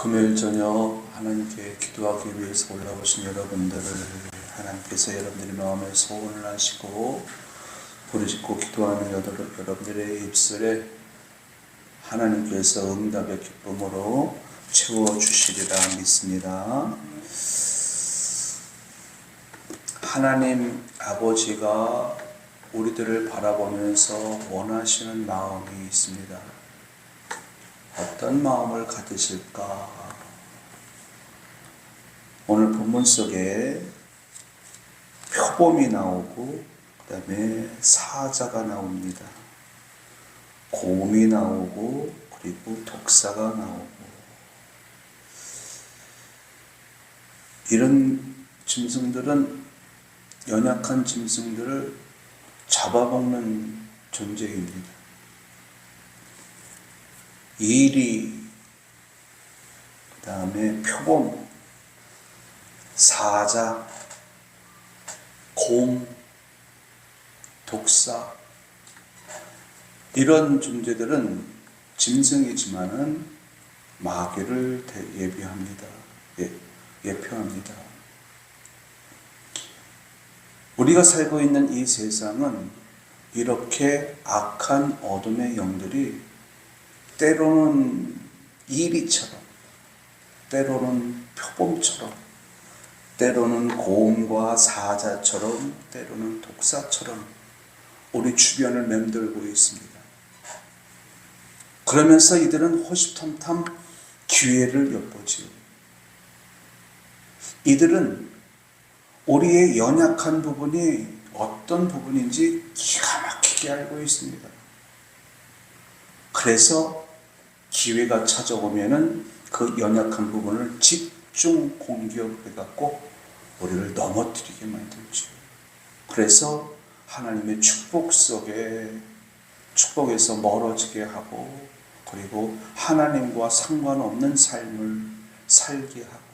금요일 저녁 하나님께 기도하기 위해서 올라오신 여러분들을 하나님께서 여러분들의 마음에 소원을 하시고 부르짖고 기도하는 여러분들의 입술에 하나님께서 응답의 기쁨으로 채워주시리라 믿습니다. 하나님 아버지가 우리들을 바라보면서 원하시는 마음이 있습니다. 어떤 마음을 가지실까? 오늘 본문 속에 표범이 나오고 그 다음에 사자가 나옵니다. 곰이 나오고 그리고 독사가 나오고 이런 짐승들은 연약한 짐승들을 잡아먹는 존재입니다. 이리, 그 다음에 표범, 사자, 곰, 독사 이런 존재들은 짐승이지만은 마귀를 예표합니다. 우리가 살고 있는 이 세상은 이렇게 악한 어둠의 영들이 때로는 이리처럼, 때로는 표범처럼, 때로는 곰과 사자처럼, 때로는 독사처럼 우리 주변을 맴돌고 있습니다. 그러면서 이들은 호시탐탐 기회를 엿보지요. 이들은 우리의 연약한 부분이 어떤 부분인지 기가 막히게 알고 있습니다. 그래서 기회가 찾아오면은 그 연약한 부분을 집중 공격해갖고 우리를 넘어뜨리게 만들죠. 그래서 하나님의 축복에서 멀어지게 하고 그리고 하나님과 상관없는 삶을 살게 하고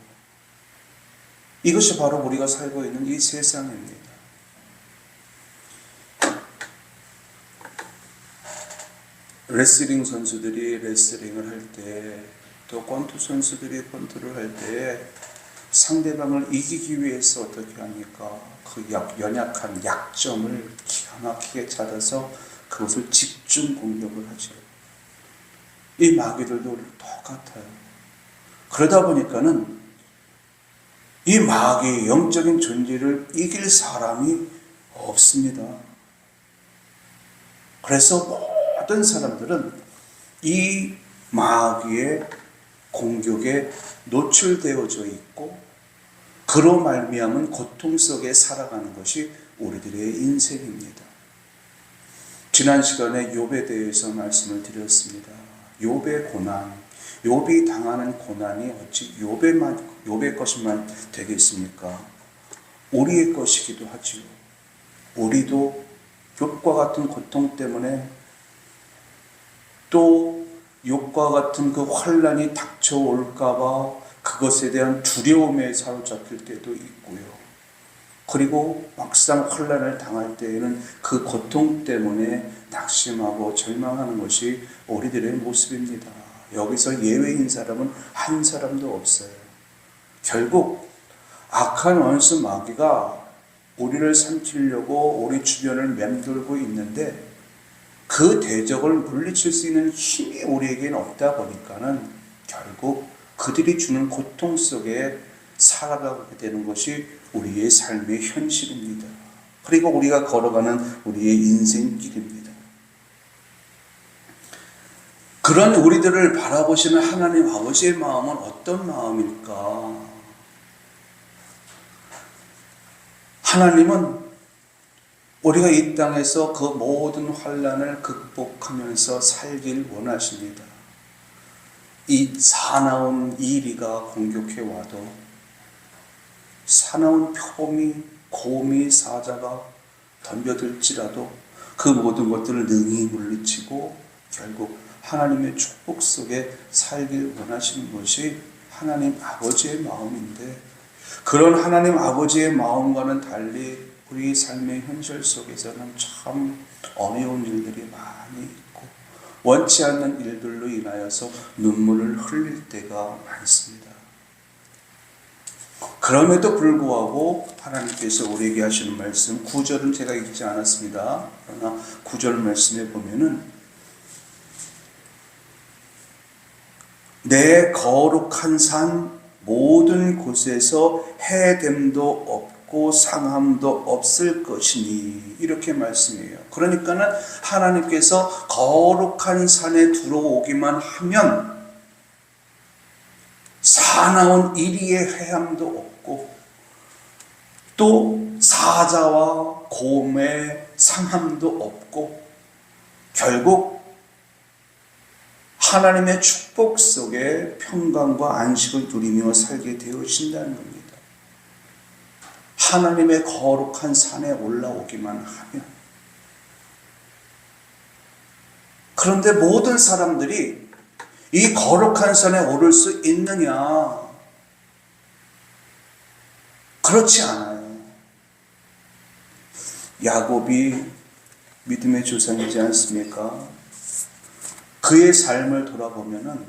이것이 바로 우리가 살고 있는 이 세상입니다. 레슬링 선수들이 레슬링을 할 때, 또 권투 선수들이 권투를 할 때 상대방을 이기기 위해서 어떻게 합니까? 그 연약한 약점을 기가 막히게 찾아서 그것을 집중 공격을 하죠. 이 마귀들도 똑같아요. 그러다 보니까는 이 마귀의 영적인 존재를 이길 사람이 없습니다. 그래서 모든 사람들은 이 마귀의 공격에 노출되어져 있고 그로 말미암은 고통 속에 살아가는 것이 우리들의 인생입니다. 지난 시간에 욥에 대해서 말씀을 드렸습니다. 욥의 고난, 욥이 당하는 고난이 어찌 욥의 것만 되겠습니까? 우리의 것이기도 하지요. 우리도 욥과 같은 고통 때문에 또 욥과 같은 그 환난이 닥쳐올까봐 그것에 대한 두려움에 사로잡힐 때도 있고요. 그리고 막상 환난을 당할 때에는 그 고통 때문에 낙심하고 절망하는 것이 우리들의 모습입니다. 여기서 예외인 사람은 한 사람도 없어요. 결국 악한 원수 마귀가 우리를 삼키려고 우리 주변을 맴돌고 있는데 그 대적을 물리칠 수 있는 힘이 우리에게는 없다 보니까는 결국 그들이 주는 고통 속에 살아가게 되는 것이 우리의 삶의 현실입니다. 그리고 우리가 걸어가는 우리의 인생길입니다. 그런 우리들을 바라보시는 하나님 아버지의 마음은 어떤 마음일까? 하나님은 우리가 이 땅에서 그 모든 환난을 극복하면서 살길 원하십니다. 이 사나운 이리가 공격해 와도 사나운 표범이 곰이 사자가 덤벼들지라도 그 모든 것들을 능히 물리치고 결국 하나님의 축복 속에 살길 원하시는 것이 하나님 아버지의 마음인데 그런 하나님 아버지의 마음과는 달리 우리 삶의 현실 속에서는 참 어려운 일들이 많이 있고 원치 않는 일들로 인하여서 눈물을 흘릴 때가 많습니다. 그럼에도 불구하고 하나님께서 우리에게 하시는 말씀, 9절은 제가 읽지 않았습니다. 그러나 9절 말씀에 보면은 내 거룩한 산 모든 곳에서 해됨도 없고 상함도 없을 것이니, 이렇게 말씀해요. 그러니까는 하나님께서 거룩한 산에 들어오기만 하면 사나운 이리의 회함도 없고 또 사자와 곰의 상함도 없고 결국 하나님의 축복 속에 평강과 안식을 누리며 살게 되어진다는 겁니다. 하나님의 거룩한 산에 올라오기만 하면. 그런데 모든 사람들이 이 거룩한 산에 오를 수 있느냐? 그렇지 않아요. 야곱이 믿음의 조상이지 않습니까? 그의 삶을 돌아보면은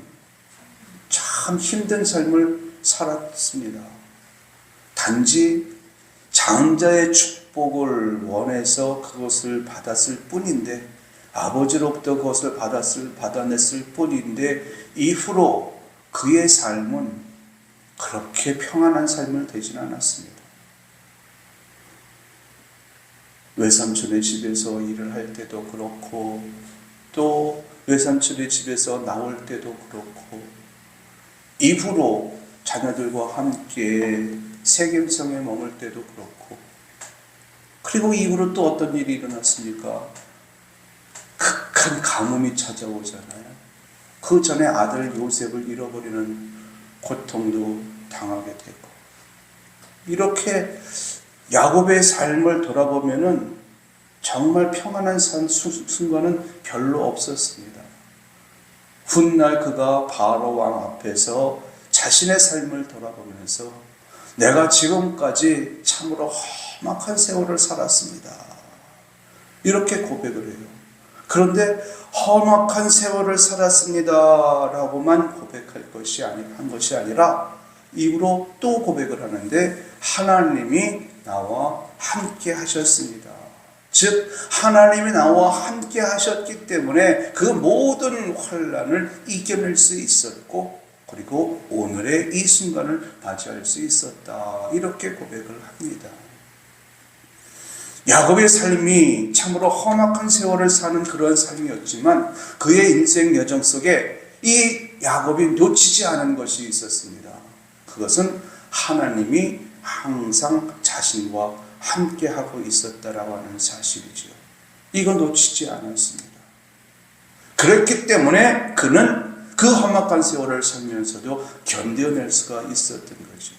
참 힘든 삶을 살았습니다. 단지 장자의 축복을 원해서 그것을 받았을 뿐인데, 아버지로부터 그것을 받아냈을 뿐인데, 이후로 그의 삶은 그렇게 평안한 삶을 되진 않았습니다. 외삼촌의 집에서 일을 할 때도 그렇고, 또 외삼촌의 집에서 나올 때도 그렇고, 이후로 자녀들과 함께 세겜성에 머물 때도 그렇고, 그리고 이후로 또 어떤 일이 일어났습니까? 극한 가뭄이 찾아오잖아요. 그 전에 아들 요셉을 잃어버리는 고통도 당하게 되고, 이렇게 야곱의 삶을 돌아보면은 정말 평안한 순간은 별로 없었습니다. 훗날 그가 바로 왕 앞에서 자신의 삶을 돌아보면서 내가 지금까지 참으로 험악한 세월을 살았습니다, 이렇게 고백을 해요. 그런데 험악한 세월을 살았습니다 라고만 고백할 것이 한 것이 아니라 이후로 또 고백을 하는데, 하나님이 나와 함께 하셨습니다. 즉 하나님이 나와 함께 하셨기 때문에 그 모든 환난을 이겨낼 수 있었고, 그리고 오늘의 이 순간을 맞이할 수 있었다, 이렇게 고백을 합니다. 야곱의 삶이 참으로 험악한 세월을 사는 그런 삶이었지만 그의 인생 여정 속에 이 야곱이 놓치지 않은 것이 있었습니다. 그것은 하나님이 항상 자신과 함께하고 있었다라고 하는 사실이죠. 이거 놓치지 않았습니다. 그렇기 때문에 그는 그 험악한 세월을 살면서도 견뎌낼 수가 있었던 거죠.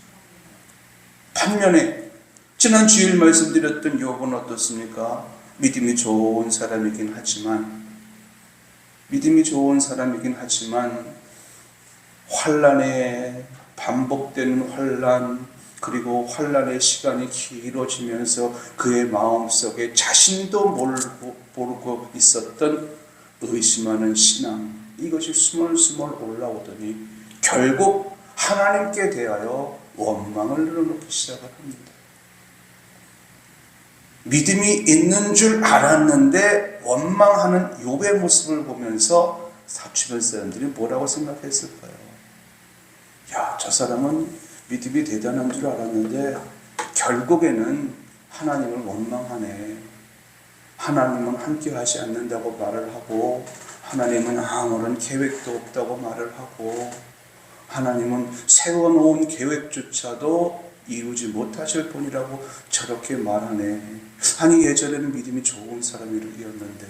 반면에 지난 주일 말씀드렸던 욥은 어떻습니까? 믿음이 좋은 사람이긴 하지만 환난에 반복되는 환난, 그리고 환난의 시간이 길어지면서 그의 마음속에 자신도 모르고 있었던 의심하는 신앙, 이것이 스멀스멀 올라오더니 결국 하나님께 대하여 원망을 늘어놓기 시작을 합니다. 믿음이 있는 줄 알았는데 원망하는 욥의 모습을 보면서 주변 사람들이 뭐라고 생각했을까요? 야, 저 사람은 믿음이 대단한 줄 알았는데 결국에는 하나님을 원망하네. 하나님은 함께 하지 않는다고 말을 하고, 하나님은 아무런 계획도 없다고 말을 하고, 하나님은 세워놓은 계획조차도 이루지 못하실 분이라고 저렇게 말하네. 아니, 예전에는 믿음이 좋은 사람이었는데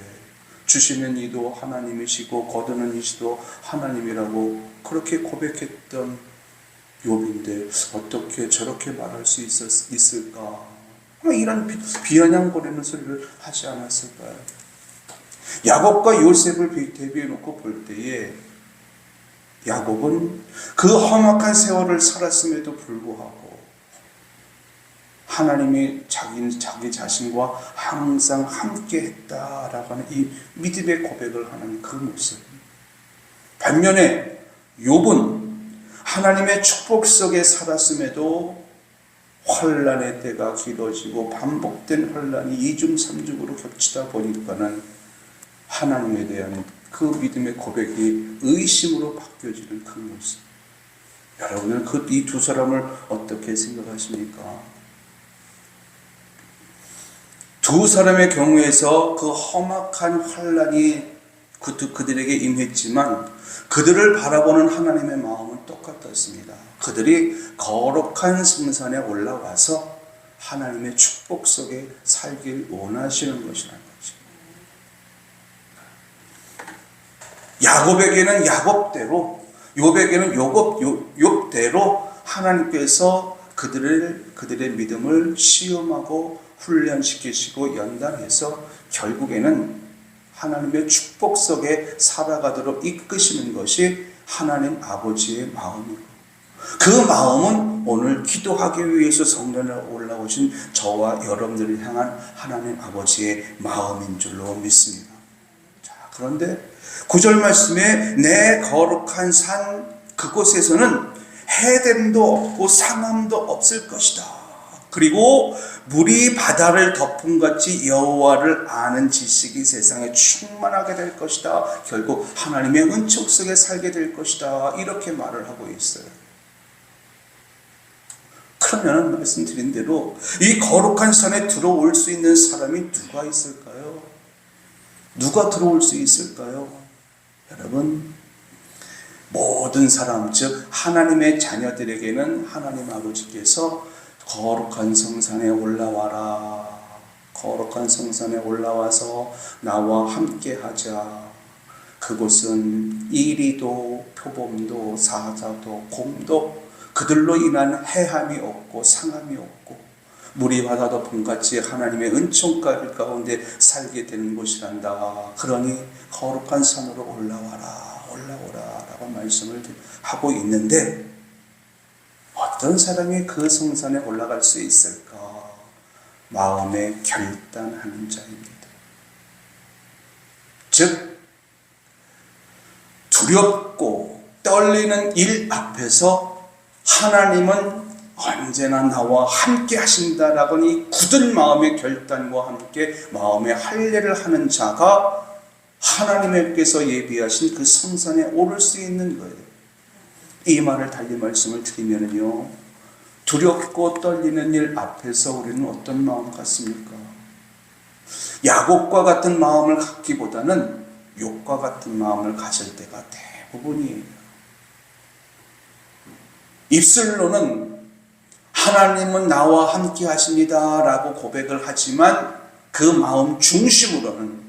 주시는 이도 하나님이시고 거두는 이시도 하나님이라고 그렇게 고백했던 욥인데 어떻게 저렇게 말할 수 있을까? 이런 비아냥거리는 소리를 하지 않았을까요? 야곱과 요셉을 대비해 놓고 볼 때에 야곱은 그 험악한 세월을 살았음에도 불구하고 하나님이 자기 자신과 항상 함께 했다라고 하는 이 믿음의 고백을 하는 그 모습. 반면에 욥은 하나님의 축복 속에 살았음에도 환난의 때가 길어지고 반복된 환난이 이중삼중으로 겹치다 보니까는 하나님에 대한 그 믿음의 고백이 의심으로 바뀌어지는 그 모습. 여러분은 이 두 사람을 어떻게 생각하십니까? 두 사람의 경우에서 그 험악한 환난이 그들에게 임했지만 그들을 바라보는 하나님의 마음은 똑같았습니다. 그들이 거룩한 성산에 올라와서 하나님의 축복 속에 살길 원하시는 것이라는 거죠. 야곱에게는 야곱대로, 욥에게는 욥대로 하나님께서 그들의 믿음을 시험하고 훈련시키시고 연단해서 결국에는 하나님의 축복 속에 살아가도록 이끄시는 것이 하나님 아버지의 마음이고, 그 마음은 오늘 기도하기 위해서 성전에 올라오신 저와 여러분들을 향한 하나님 아버지의 마음인 줄로 믿습니다. 자, 그런데 9절 말씀에 내 거룩한 산 그곳에서는 해됨도 없고 상함도 없을 것이다. 그리고 물이 바다를 덮음같이 여호와를 아는 지식이 세상에 충만하게 될 것이다. 결국 하나님의 은총 속에 살게 될 것이다. 이렇게 말을 하고 있어요. 그러면 말씀드린 대로 이 거룩한 산에 들어올 수 있는 사람이 누가 있을까요? 누가 들어올 수 있을까요? 여러분, 모든 사람, 즉 하나님의 자녀들에게는 하나님 아버지께서 거룩한 성산에 올라와라. 거룩한 성산에 올라와서 나와 함께 하자. 그곳은 이리도 표범도 사자도 곰도 그들로 인한 해함이 없고 상함이 없고 물이 바다 덮음같이 하나님의 은총 가운데 살게 되는 곳이란다. 그러니 거룩한 산으로 올라와라, 올라오라 라고 말씀을 하고 있는데, 어떤 사람이 그 성산에 올라갈 수 있을까? 마음에 결단하는 자입니다. 즉 두렵고 떨리는 일 앞에서 하나님은 언제나 나와 함께 하신다라고 이 굳은 마음의 결단과 함께 마음의 할례를 하는 자가 하나님께서 예비하신 그 성산에 오를 수 있는 거예요. 이 말을 달리 말씀을 드리면요, 두렵고 떨리는 일 앞에서 우리는 어떤 마음 갖습니까? 야곱과 같은 마음을 갖기보다는 욥과 같은 마음을 가질 때가 대부분이에요. 입술로는 하나님은 나와 함께 하십니다 라고 고백을 하지만 그 마음 중심으로는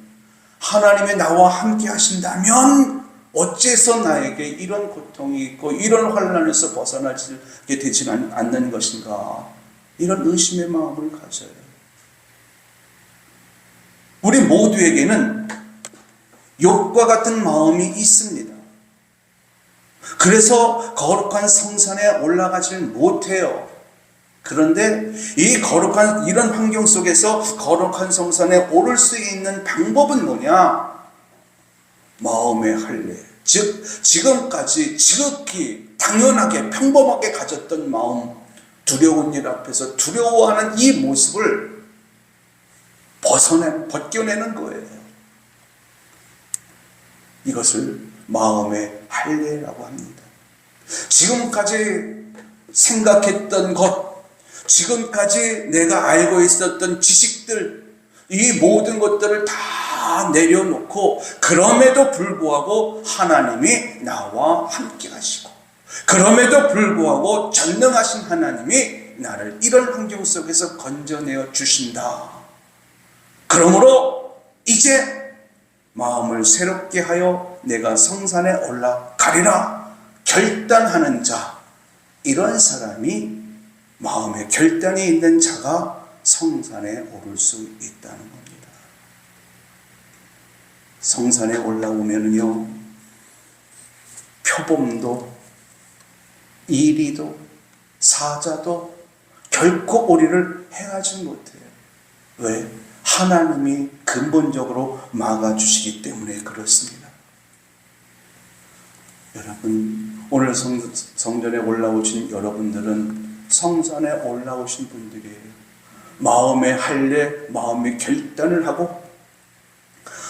하나님이 나와 함께 하신다면 어째서 나에게 이런 고통이 있고 이런 환난에서 벗어나게 되지는 않는 것인가, 이런 의심의 마음을 가져요. 우리 모두에게는 욥과 같은 마음이 있습니다. 그래서 거룩한 성산에 올라가질 못해요. 그런데 이 거룩한 이런 환경 속에서 거룩한 성산에 오를 수 있는 방법은 뭐냐? 마음의 할례, 즉 지금까지 지극히 당연하게 평범하게 가졌던 마음, 두려운 일 앞에서 두려워하는 이 모습을 벗겨내는 거예요. 이것을 마음의 할례라고 합니다. 지금까지 생각했던 것, 지금까지 내가 알고 있었던 지식들, 이 모든 것들을 다 내려놓고 그럼에도 불구하고 하나님이 나와 함께 하시고, 그럼에도 불구하고 전능하신 하나님이 나를 이런 환경 속에서 건져내어 주신다. 그러므로 이제 마음을 새롭게 하여 내가 성산에 올라가리라 결단하는 자, 이런 사람이, 마음에 결단이 있는 자가 성산에 오를 수 있다는 겁니다. 성산에 올라오면요, 표범도 이리도 사자도 결코 우리를 행하지 못해요. 왜? 하나님이 근본적으로 막아주시기 때문에 그렇습니다. 여러분, 오늘 성전에 올라오신 여러분들은 성산에 올라오신 분들이에요. 마음의 할례, 마음의 결단을 하고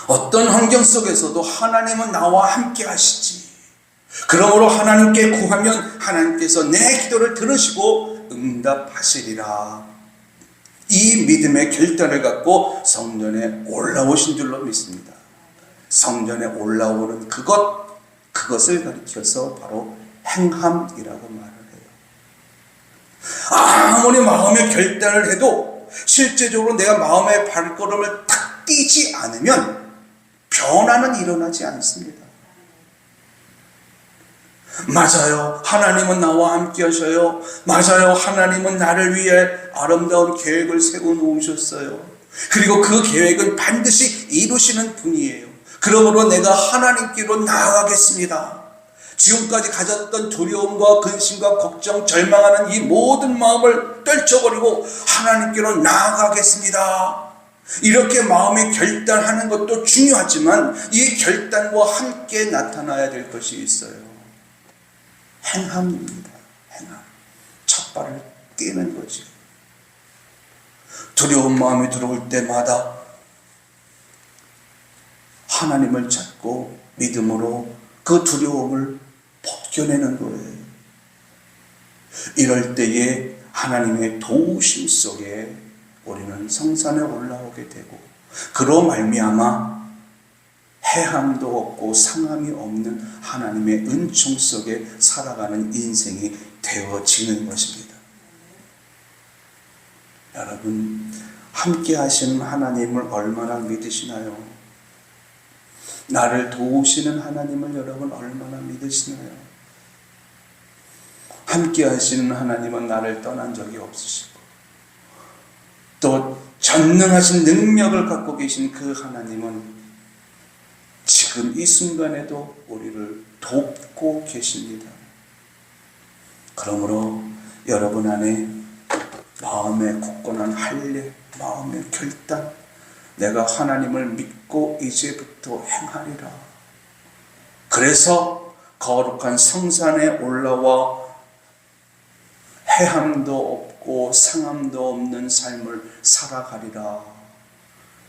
어떤 환경 속에서도 하나님은 나와 함께 하시지. 그러므로 하나님께 구하면 하나님께서 내 기도를 들으시고 응답하시리라. 이 믿음의 결단을 갖고 성전에 올라오신 줄로 믿습니다. 성전에 올라오는 그것을 가리켜서 바로 행함이라고 말을 해요. 아무리 마음의 결단을 해도 실제적으로 내가 마음의 발걸음을 탁 띄지 않으면 변화는 일어나지 않습니다. 맞아요. 하나님은 나와 함께 하셔요. 맞아요. 하나님은 나를 위해 아름다운 계획을 세워 놓으셨어요. 그리고 그 계획은 반드시 이루시는 분이에요. 그러므로 내가 하나님께로 나아가겠습니다. 지금까지 가졌던 두려움과 근심과 걱정, 절망하는 이 모든 마음을 떨쳐버리고 하나님께로 나아가겠습니다. 이렇게 마음의 결단하는 것도 중요하지만 이 결단과 함께 나타나야 될 것이 있어요. 행함입니다. 행함. 첫 발을 떼는 거지. 두려운 마음이 들어올 때마다 하나님을 찾고 믿음으로 그 두려움을 벗겨내는 거예요. 이럴 때에 하나님의 도우심 속에 우리는 성산에 올라오게 되고 그로 말미암아 해함도 없고 상함이 없는 하나님의 은총 속에 살아가는 인생이 되어지는 것입니다. 여러분, 함께 하시는 하나님을 얼마나 믿으시나요? 나를 도우시는 하나님을 여러분 얼마나 믿으시나요? 함께 하시는 하나님은 나를 떠난 적이 없으시고 또 전능하신 능력을 갖고 계신 그 하나님은 지금 이 순간에도 우리를 돕고 계십니다. 그러므로 여러분 안에 마음의 굳건한 할례, 마음의 결단, 내가 하나님을 믿고 이제부터 행하리라. 그래서 거룩한 성산에 올라와 해함도 없고 상함도 없는 삶을 살아가리라.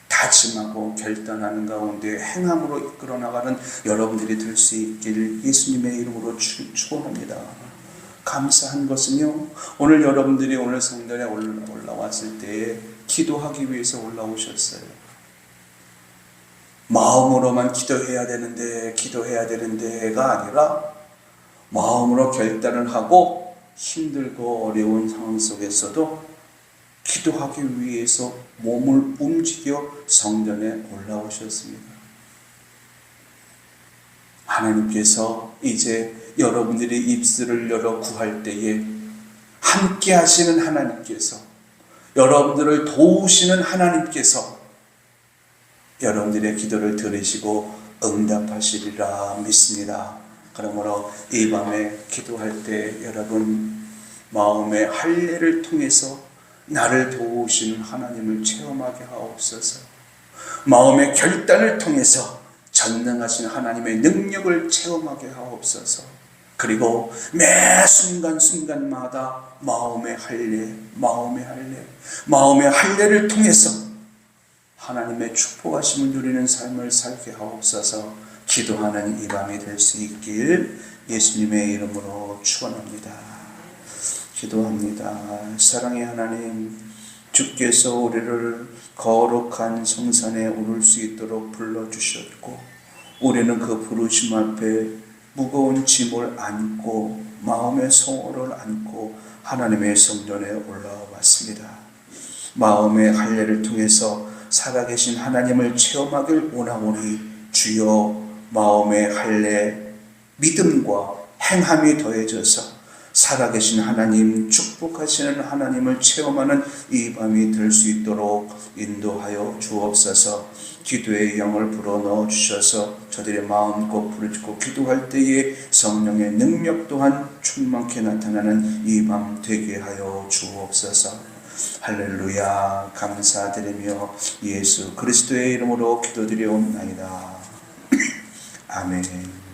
다짐하고 결단하는 가운데 행함으로 이끌어 나가는 여러분들이 될 수 있길 예수님의 이름으로 축원합니다. 감사한 것은요, 오늘 여러분들이 오늘 성전에 올라왔을 때에 기도하기 위해서 올라오셨어요. 마음으로만 기도해야 되는데가 아니라 마음으로 결단을 하고 힘들고 어려운 상황 속에서도 기도하기 위해서 몸을 움직여 성전에 올라오셨습니다. 하나님께서 이제 여러분들이 입술을 열어 구할 때에 함께 하시는 하나님께서, 여러분들을 도우시는 하나님께서 여러분들의 기도를 들으시고 응답하시리라 믿습니다. 그러므로 이 밤에 기도할 때 여러분 마음의 할례를 통해서 나를 도우시는 하나님을 체험하게 하옵소서. 마음의 결단을 통해서 전능하신 하나님의 능력을 체험하게 하옵소서. 그리고 매 순간순간마다 마음의 할례를 통해서 하나님의 축복하심을 누리는 삶을 살게 하옵소서. 기도하는 이 밤이 될 수 있길 예수님의 이름으로 축원합니다. 기도합니다. 사랑의 하나님, 주께서 우리를 거룩한 성산에 오를 수 있도록 불러주셨고 우리는 그 부르심 앞에 무거운 짐을 안고 마음의 성호를 안고 하나님의 성전에 올라와 왔습니다. 마음의 할례를 통해서 살아계신 하나님을 체험하길 원하오니 주여, 마음의 할례, 믿음과 행함이 더해져서 살아계신 하나님, 축복하시는 하나님을 체험하는 이 밤이 될 수 있도록 인도하여 주옵소서. 기도의 영을 불어넣어 주셔서 저들의 마음 꼭 부르짖고 기도할 때에 성령의 능력 또한 충만케 나타나는 이 밤 되게 하여 주옵소서. 할렐루야. 감사드리며 예수 그리스도의 이름으로 기도드려옵나이다. 아멘.